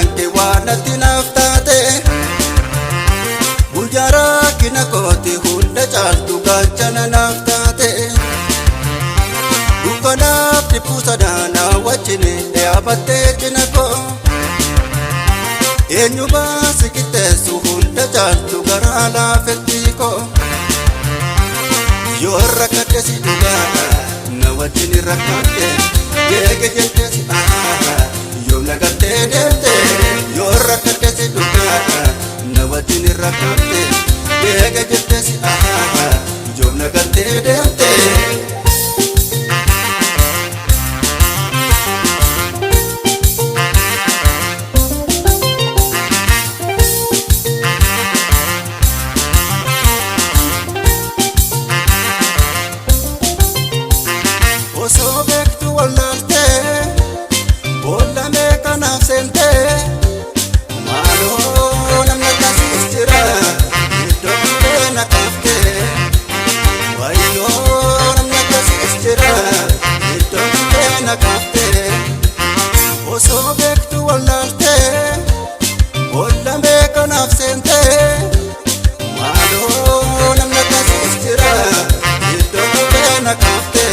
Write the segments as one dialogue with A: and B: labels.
A: jaalallaan kee waan natti naaf taate guyyaa rakkina kooti hunda caaltu gaachana naaf taate dukkanaaf dhibbuu sadaanaa wajjin dhiyaabattee cina koo eenyumaa si qixxeessu hunda caaltu garaa laafettii koo yoo rakkadhe si dhugaadha na wajjin rakkadhe deege jettee si yoo nagartee deemte yoo rakkadhe si dhugaadha na wajjin rakkadhe deege jettee si yoo nagartee deemte osoo beektu wallaalte boolla meeqa naaf seente maaloo namni akkasiis jira iddoo hundee na kaafte wayyoo namni akkasiis jira iddoo hundee na kaafte osoo beektu wallaalte boolla meeqa naaf seente maaloo namni akkasiis jira iddoo hundee na kaafte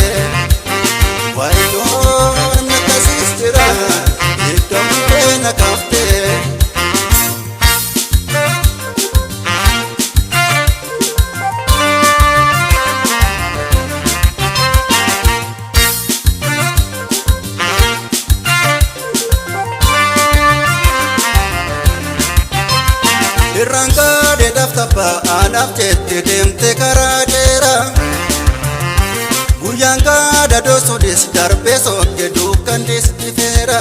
A: wayyoo namni akkasiis jira iddoo hundee na kaafte irraan gaadheedhaaf tabbaa anaaf jette deemte karaa dheeraa guyyaan gaada doosuudhis darbee sookke duukkannis dhifeera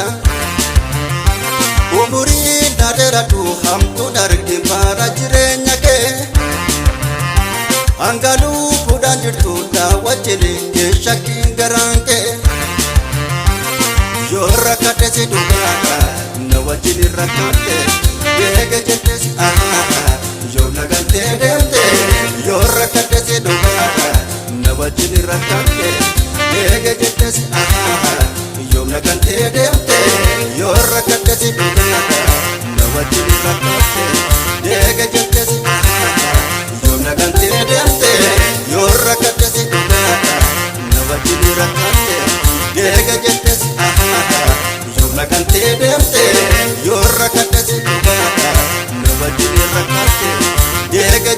A: umuriin dheeradhu hamtuu dargi maara jireenya kee hanga lubbuudhaan jirtu wajjin shakkiin garaan kee yoo rakkadhe si dhugaadha na wajjin rakkadhe deege jettee si yoo nagartee deemte yoo rakkadhe si dhugaadha na wajjin rakkadhe deege jettee si yoo nagartee deemte yoo rakkadhe si dhugaadha na wajjin rakkadhe deege jettee si yoo nagartee deemte yoo rakkadhe si dhugaadha na wajjin rakkadhe deege jettee si yoo nagartee deemte yoo rakkadhe si dhugaadha na wajjin rakkadhe deege